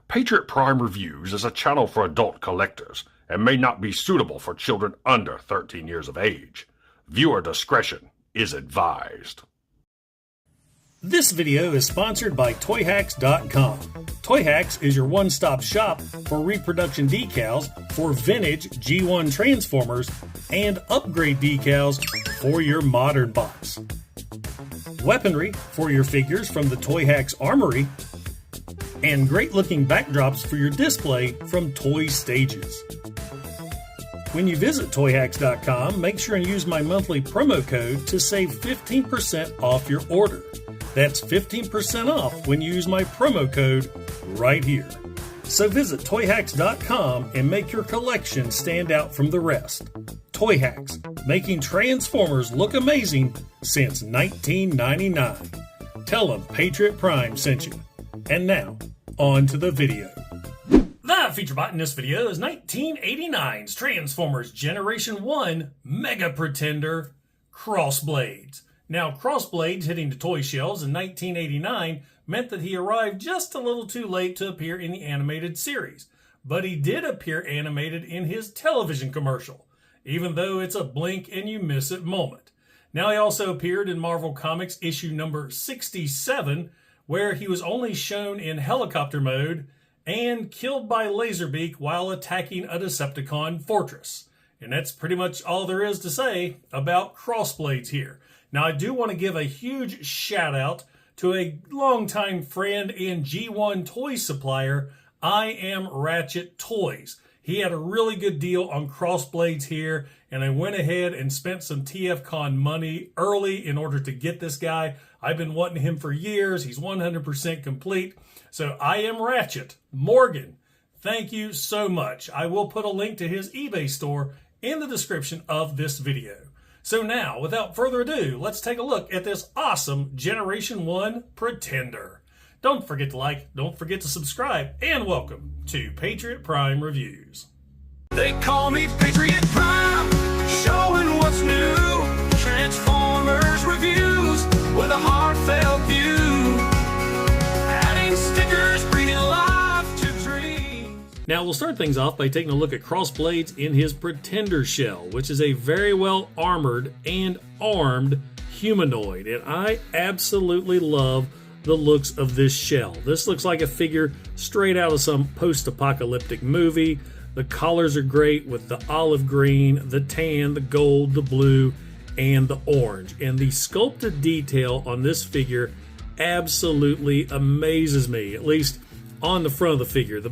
Patriot Prime Reviews is a channel for adult collectors and may not be suitable for children under 13 years of age. Viewer discretion is advised. This video is sponsored by Toyhax.com. Toyhax is your one-stop shop for reproduction decals for vintage G1 Transformers and upgrade decals for your modern box. Weaponry for your figures from the Toyhax Armory, and great-looking backdrops for your display from Toy Stages. When you visit Toyhax.com, make sure and use my monthly promo code to save 15% off your order. That's 15% off when you use my promo code right here. So visit Toyhax.com and make your collection stand out from the rest. Toyhax, making Transformers look amazing since 1999. Tell them Patriot Prime sent you. And now, on to the video. The feature bot in this video is 1989's Transformers Generation 1 Mega Pretender, Crossblades. Now, Crossblades hitting the toy shelves in 1989 meant that he arrived just a little too late to appear in the animated series. But he did appear animated in his television commercial, even though it's a blink and you miss it moment. Now, he also appeared in Marvel Comics issue number 67, where he was only shown in helicopter mode and killed by Laserbeak while attacking a Decepticon fortress. And that's pretty much all there is to say about Crossblades here. Now, I do want to give a huge shout out to a longtime friend and G1 toy supplier, Iamratchet Toys. He had a really good deal on Crossblades here, and I went ahead and spent some TFCon money early in order to get this guy. I've been wanting him for years. He's 100% complete. So Iamratchet, Morgan, thank you so much. I will put a link to his eBay store in the description of this video. So now, without further ado, let's take a look at this awesome Generation 1 Pretender. Don't forget to like, don't forget to subscribe, and welcome to Patriot Prime Reviews. They call me Patriot Prime, showing what's new. Transformers reviews with a heartfelt view. Adding stickers, bringing life to dreams. Now we'll start things off by taking a look at Crossblades in his Pretender shell, which is a very well armored and armed humanoid. And I absolutely love the looks of this shell. This looks like a figure straight out of some post-apocalyptic movie. The colors are great with the olive green, the tan, the gold, the blue, and the orange. And the sculpted detail on this figure absolutely amazes me, at least on the front of the figure. The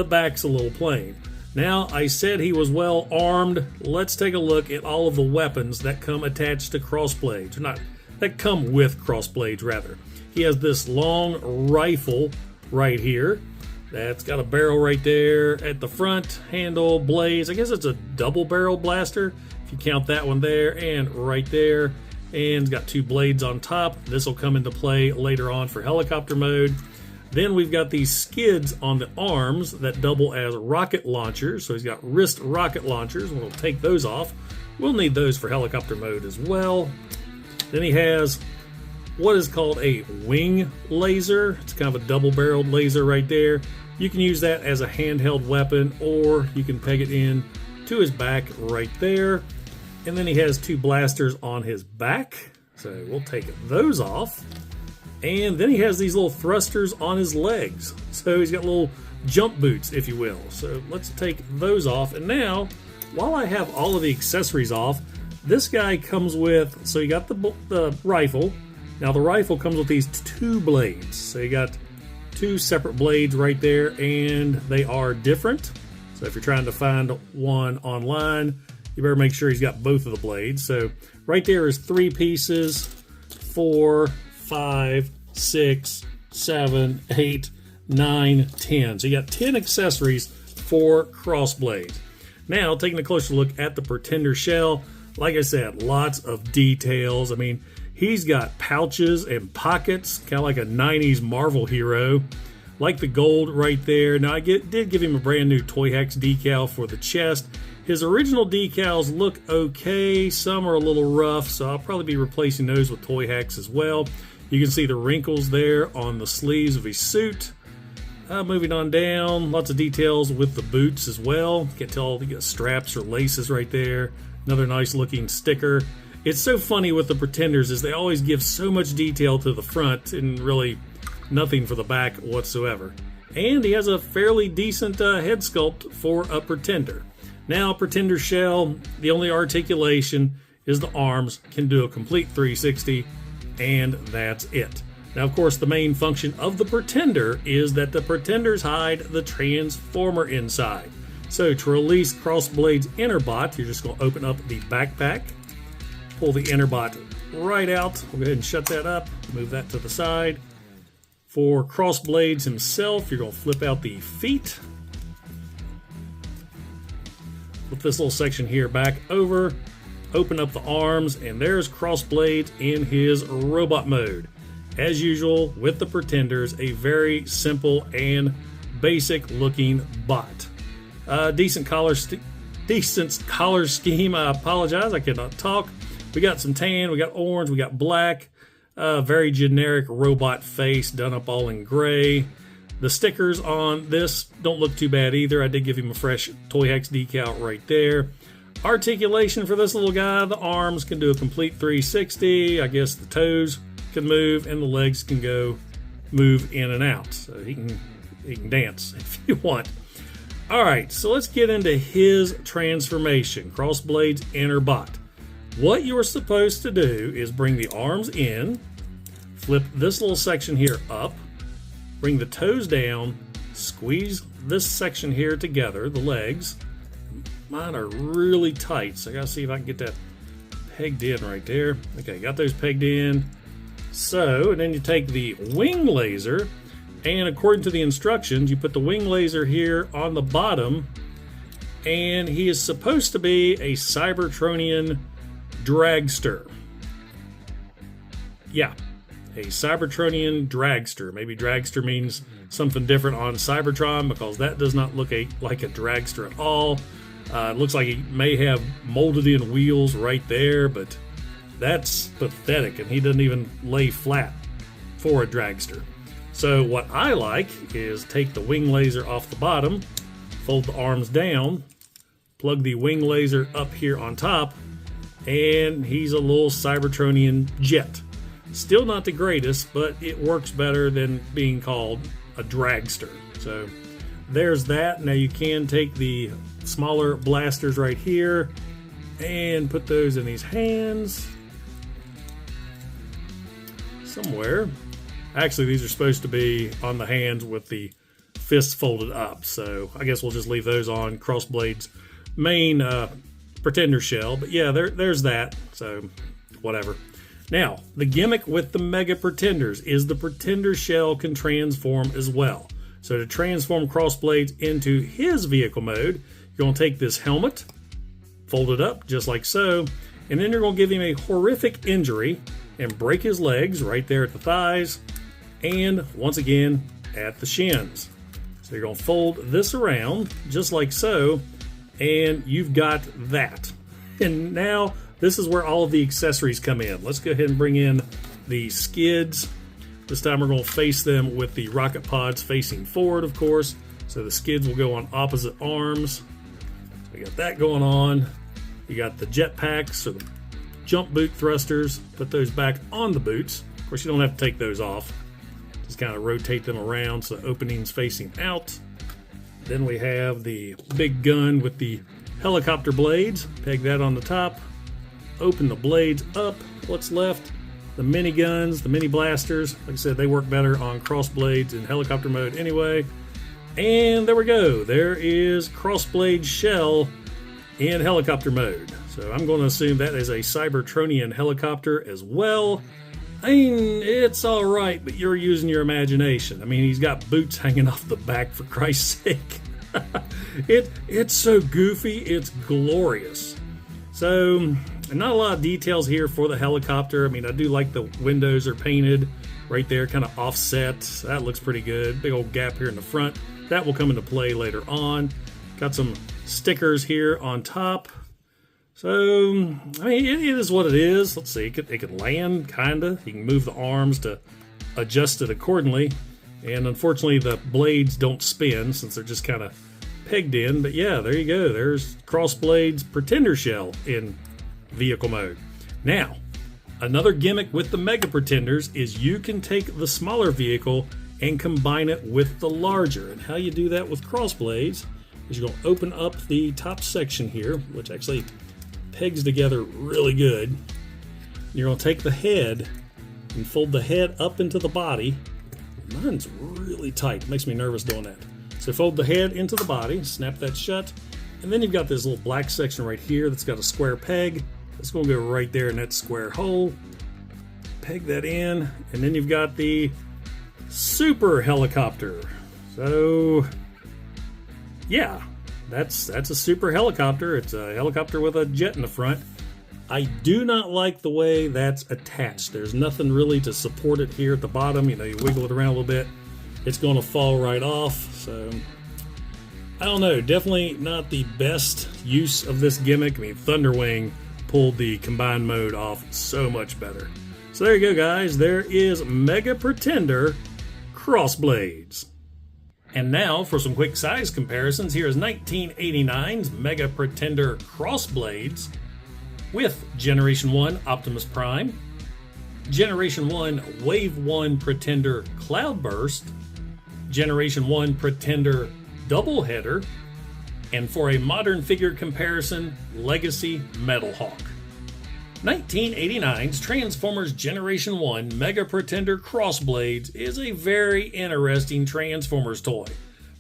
back's a little plain. Now, I said he was well armed. Let's take a look at all of the weapons that come attached to Crossblades. That come with Crossblades, rather. He has this long rifle right here. That's got a barrel right there at the front, handle, blades. I guess it's a double barrel blaster, if you count that one there, and right there. And it's got two blades on top. This will come into play later on for helicopter mode. Then we've got these skids on the arms that double as rocket launchers. So he's got wrist rocket launchers. We'll take those off. We'll need those for helicopter mode as well. Then he has what is called a wing laser. It's kind of a double-barreled laser right there. You can use that as a handheld weapon, or you can peg it in to his back right there. And then he has two blasters on his back, so we'll take those off. And then he has these little thrusters on his legs, so he's got little jump boots, if you will. So let's take those off. And now, while I have all of the accessories off, this guy comes with, so you got the rifle. Now the rifle comes with these two blades. So you got two separate blades right there, and they are different. So if you're trying to find one online, you better make sure he's got both of the blades. So right there is 3 pieces, 4, 5, 6, 7, 8, 9, 10. So you got 10 accessories for Crossblades. Now, taking a closer look at the Pretender shell, like I said, lots of details. I mean, he's got pouches and pockets, kind of like a 90s Marvel hero. Like the gold right there. Now, I did give him a brand new Toyhax decal for the chest. His original decals look okay. Some are a little rough, so I'll probably be replacing those with Toyhax as well. You can see the wrinkles there on the sleeves of his suit. Moving on down, lots of details with the boots as well. You can tell you got straps or laces right there. Another nice looking sticker. It's so funny with the Pretenders is they always give so much detail to the front and really nothing for the back whatsoever. And he has a fairly decent head sculpt for a Pretender. Now, Pretender shell, the only articulation is the arms, can do a complete 360, and that's it. Now, of course, the main function of the Pretender is that the Pretenders hide the Transformer inside. So to release Crossblades inner bot, you're just going to open up the backpack, pull the inner bot right out. We'll go ahead and shut that up, move that to the side. For Crossblades himself, you're going to flip out the feet. Flip this little section here back over, open up the arms, and there's Crossblades in his robot mode. As usual with the Pretenders, a very simple and basic looking bot. Decent collar scheme. I apologize, I cannot talk. We got some tan, we got orange, we got black. Very generic robot face done up all in gray. The stickers on this don't look too bad either. I did give him a fresh Toyhax decal right there. Articulation for this little guy, the arms can do a complete 360. I guess the toes can move and the legs can go move in and out. So he can dance if you want. All right, so let's get into his transformation. Crossblades inner bot. What you're supposed to do is bring the arms in, flip this little section here up, bring the toes down, squeeze this section here together, the legs. Mine are really tight, so I gotta see if I can get that pegged in right there. Okay, got those pegged in. So, and then you take the wing laser, and according to the instructions, you put the wing laser here on the bottom, and he is supposed to be a Cybertronian dragster. Yeah, a Cybertronian dragster. Maybe dragster means something different on Cybertron, because that does not look like a dragster at all. It looks like he may have molded in wheels right there, but that's pathetic, and he doesn't even lay flat for a dragster. So what I like is take the wing laser off the bottom, fold the arms down, plug the wing laser up here on top, and he's a little Cybertronian jet. Still not the greatest, but it works better than being called a dragster. So there's that. Now you can take the smaller blasters right here and put those in these hands somewhere. Actually, these are supposed to be on the hands with the fists folded up, so I guess we'll just leave those on Crossblades' main Pretender shell. But yeah, there's that, so whatever. Now, the gimmick with the Mega Pretenders is the Pretender shell can transform as well. So to transform Crossblades into his vehicle mode, you're going to take this helmet, fold it up just like so, and then you're going to give him a horrific injury and break his legs right there at the thighs, and once again at the shins. So you're going to fold this around just like so, and you've got that. And now this is where all of the accessories come in. Let's go ahead and bring in the skids. This time we're going to face them with the rocket pods facing forward, of course. So the skids will go on opposite arms. So we got that going on. You got the jetpacks or the jump boot thrusters. Put those back on the boots. Of course, you don't have to take those off. Just kind of rotate them around so the opening's facing out. Then we have the big gun with the helicopter blades. Peg that on the top. Open the blades up. What's left? The mini guns, the mini blasters. Like I said, they work better on Crossblades in helicopter mode anyway. And there we go. There is Crossblade shell in helicopter mode. So I'm going to assume that is a Cybertronian helicopter as well. I mean, it's all right, but you're using your imagination. I mean, he's got boots hanging off the back, for Christ's sake. It's so goofy, it's glorious. So, not a lot of details here for the helicopter. I mean, I do like the windows are painted right there, kind of offset. That looks pretty good. Big old gap here in the front. That will come into play later on. Got some stickers here on top. So, I mean, it is what it is. Let's see, it could land, kind of. You can move the arms to adjust it accordingly. And unfortunately, the blades don't spin since they're just kind of pegged in. But yeah, there you go. There's Crossblades Pretender Shell in vehicle mode. Now, another gimmick with the Mega Pretenders is you can take the smaller vehicle and combine it with the larger. And how you do that with Crossblades is you're going to open up the top section here, which actually pegs together really good. You're going to take the head and fold the head up into the body. Mine's really tight. It makes me nervous doing that. So fold the head into the body, snap that shut, and then you've got this little black section right here that's got a square peg. It's going to go right there in that square hole. Peg that in, and then you've got the super helicopter. So yeah, that's a super helicopter. It's a helicopter with a jet in the front. I do not like the way that's attached. There's nothing really to support it here at the bottom. You know, you wiggle it around a little bit, it's going to fall right off. So I don't know, definitely not the best use of this gimmick. I mean, Thunderwing pulled the combined mode off so much better. So there you go, guys. There is Mega Pretender Crossblades. And now for some quick size comparisons. Here is 1989's Mega Pretender Crossblades with Generation 1 Optimus Prime, Generation 1 Wave 1 Pretender Cloudburst, Generation 1 Pretender Doubleheader, and for a modern figure comparison, Legacy Metal Hawk. 1989's Transformers Generation 1 Mega Pretender Crossblades is a very interesting Transformers toy.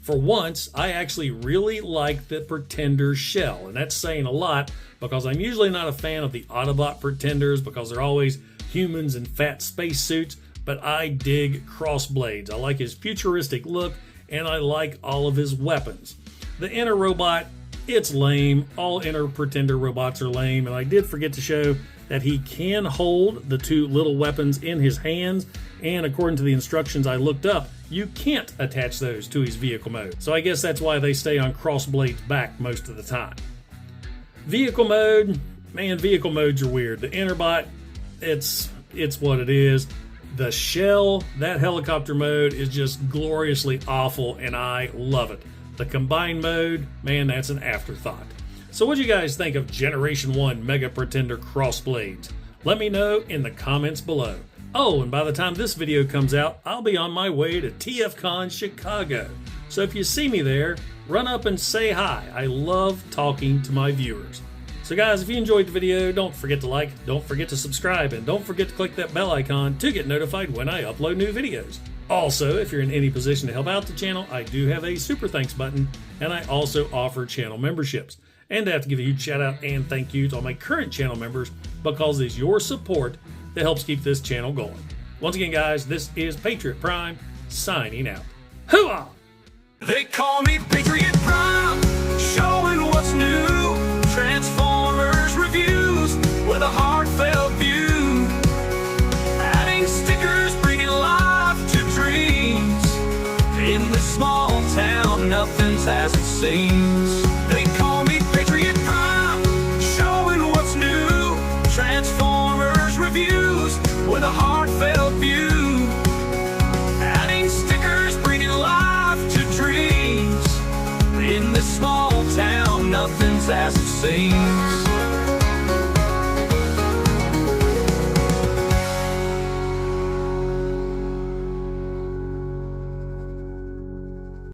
For once, I actually really like the Pretender shell, and that's saying a lot because I'm usually not a fan of the Autobot Pretenders because they're always humans in fat spacesuits, but I dig Crossblades. I like his futuristic look, and I like all of his weapons. The inner robot, it's lame. All inner Pretender robots are lame, and I did forget to show that he can hold the two little weapons in his hands, and according to the instructions I looked up, you can't attach those to his vehicle mode. So I guess that's why they stay on Crossblade's back most of the time. Vehicle mode, man, vehicle modes are weird. The Interbot, it's what it is. The shell, that helicopter mode is just gloriously awful, and I love it. The combined mode, man, that's an afterthought. So what do you guys think of Generation 1 Mega Pretender Crossblades? Let me know in the comments below. Oh, and by the time this video comes out, I'll be on my way to TFCon Chicago. So if you see me there, run up and say hi. I love talking to my viewers. So guys, if you enjoyed the video, don't forget to like, don't forget to subscribe, and don't forget to click that bell icon to get notified when I upload new videos. Also, if you're in any position to help out the channel, I do have a super thanks button, and I also offer channel memberships. And I have to give a huge shout out and thank you to all my current channel members because it's your support that helps keep this channel going. Once again, guys, this is Patriot Prime signing out. Hooah! They call me Patriot Prime, showing what's new. Transformers reviews with a heartfelt view. Adding stickers, bringing life to dreams. In this small town, nothing's as it seems. They call me Patriot Prime, showing what's new. Transformers reviews with a heartfelt view. Adding stickers, bringing life to dreams. In this small town, nothing's as it seems.